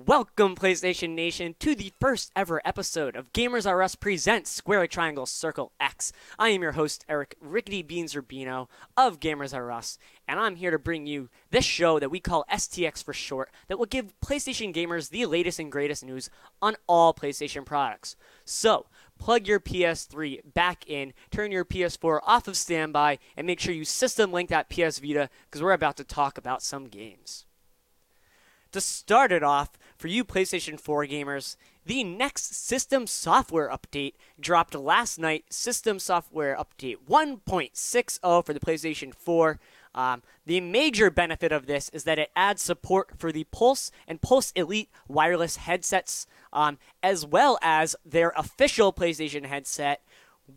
Welcome, PlayStation Nation, to the first ever episode of Gamers R Us presents Square Triangle Circle X. I am your host, Eric Rickety Beans Rubino of Gamers R Us, and I'm here to bring you this show that we call STCX for short, that will give PlayStation gamers the latest and greatest news on all PlayStation products. So, plug your PS3 back in, turn your PS4 off of standby, and make sure you system link that PS Vita, because we're about to talk about some games. To start it off, for you PlayStation 4 gamers, the next system software update dropped last night. System software update 1.60 for the PlayStation 4. The major benefit of this is that it adds support for the Pulse and Pulse Elite wireless headsets, as well as their official PlayStation headset,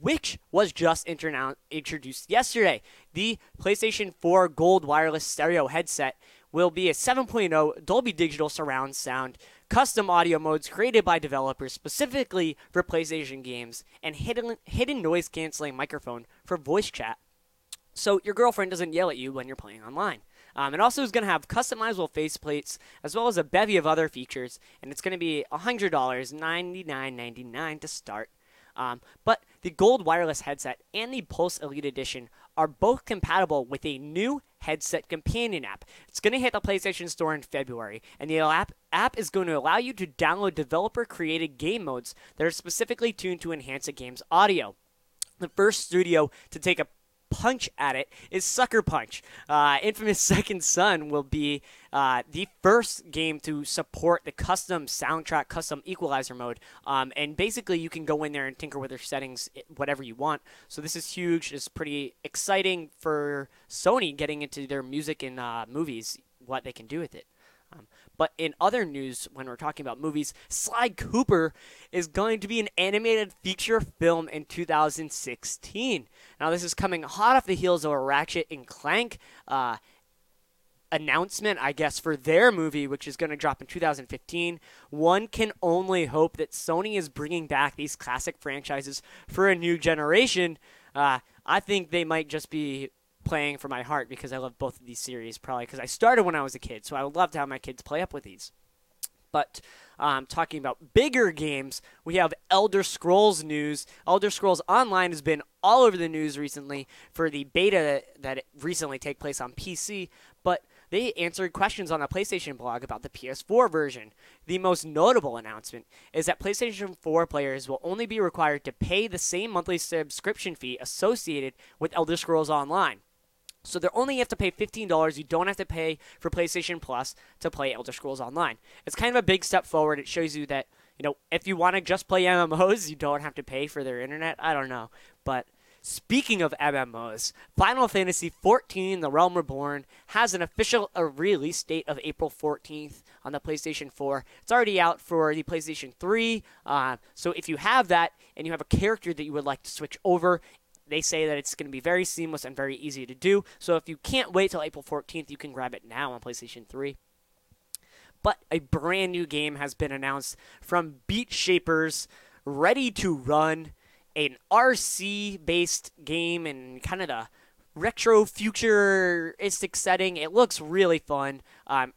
which was just introduced yesterday. The PlayStation 4 Gold wireless stereo headset will be a 7.0 Dolby Digital surround sound, custom audio modes created by developers specifically for PlayStation games, and hidden noise canceling microphone for voice chat, so your girlfriend doesn't yell at you when you're playing online. It also is going to have customizable faceplates as well as a bevy of other features, and it's going to be $100, $99.99 to start. But the Gold wireless headset and the Pulse Elite Edition are both compatible with a new headset companion app. It's going to hit the PlayStation Store in February, and the app is going to allow you to download developer-created game modes that are specifically tuned to enhance a game's audio. The first studio to take a punch at it is Sucker Punch. Infamous Second Son will be the first game to support the custom soundtrack, custom equalizer mode, and basically you can go in there and tinker with their settings, whatever you want. So this is huge. It's pretty exciting for Sony getting into their music and movies, what they can do with it. But in other news, when we're talking about movies, Sly Cooper is going to be an animated feature film in 2016. Now, this is coming hot off the heels of a Ratchet and Clank announcement, I guess, for their movie, which is going to drop in 2015. One can only hope that Sony is bringing back these classic franchises for a new generation. I think they might just be playing for my heart because I love both of these series, probably because I started when I was a kid, so I would love to have my kids play up with these. But talking about bigger games, we have Elder Scrolls news. Elder Scrolls Online has been all over the news recently for the beta that recently took place on PC, but they answered questions on a PlayStation blog about the PS4 version. The most notable announcement is that PlayStation 4 players will only be required to pay the same monthly subscription fee associated with Elder Scrolls Online. So they only have to pay $15. You don't have to pay for PlayStation Plus to play Elder Scrolls Online. It's kind of a big step forward. It shows you that, if you want to just play MMOs, you don't have to pay for their internet. I don't know. But speaking of MMOs, Final Fantasy XIV, The Realm Reborn, has an official release date of April 14th on the PlayStation 4. It's already out for the PlayStation 3. So if you have that and you have a character that you would like to switch over, they say that it's going to be very seamless and very easy to do. So if you can't wait till April 14th, you can grab it now on PlayStation 3. But a brand new game has been announced from Beat Shapers, Ready to Run, an RC-based game in kind of the retro futuristic setting. It looks really fun.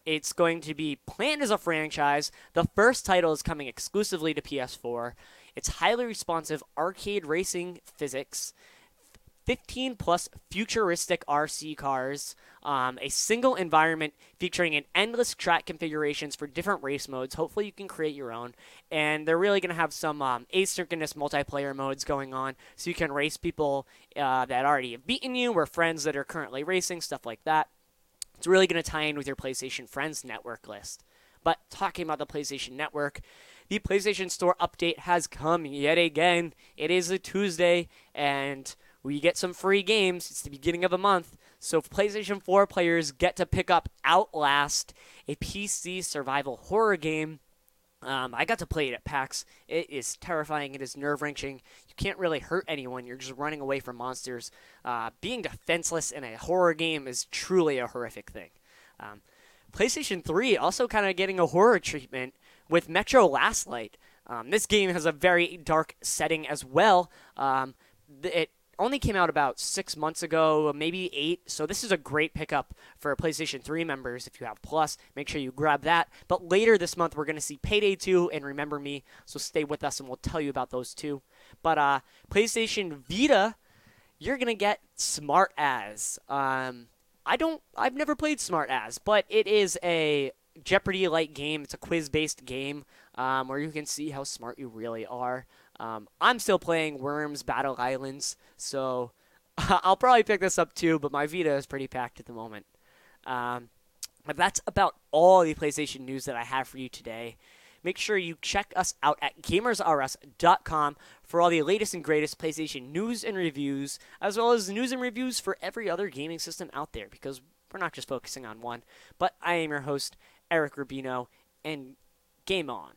It's going to be planned as a franchise. The first title is coming exclusively to PS4. It's highly responsive arcade racing physics, 15 plus futuristic RC cars, a single environment featuring an endless track configurations for different race modes. Hopefully you can create your own, and they're really going to have some asynchronous multiplayer modes going on, so you can race people that already have beaten you or friends that are currently racing, stuff like that. It's really going to tie in with your PlayStation Friends network list. But talking about the PlayStation Network, the PlayStation Store update has come yet again. It is a Tuesday, and we get some free games. It's the beginning of the month. So PlayStation 4 players get to pick up Outlast, a PC survival horror game. I got to play it at PAX. It is terrifying. It is nerve-wracking. You can't really hurt anyone. You're just running away from monsters. Being defenseless in a horror game is truly a horrific thing. PlayStation 3 also kind of getting a horror treatment with Metro Last Light. This game has a very dark setting as well. It only came out about 6 months ago, maybe 8. So this is a great pickup for PlayStation 3 members. If you have Plus, make sure you grab that. But later this month, we're going to see Payday 2 and Remember Me. So stay with us and we'll tell you about those two. But PlayStation Vita, you're going to get Smart As. I've never played Smart As, but it is a Jeopardy-like game. It's a quiz-based game where you can see how smart you really are. I'm still playing Worms Battle Islands, so I'll probably pick this up too, but my Vita is pretty packed at the moment. But that's about all the PlayStation news that I have for you today. Make sure you check us out at gamersrs.com for all the latest and greatest PlayStation news and reviews, as well as news and reviews for every other gaming system out there, because we're not just focusing on one. But I am your host, Eric Rubino, and game on.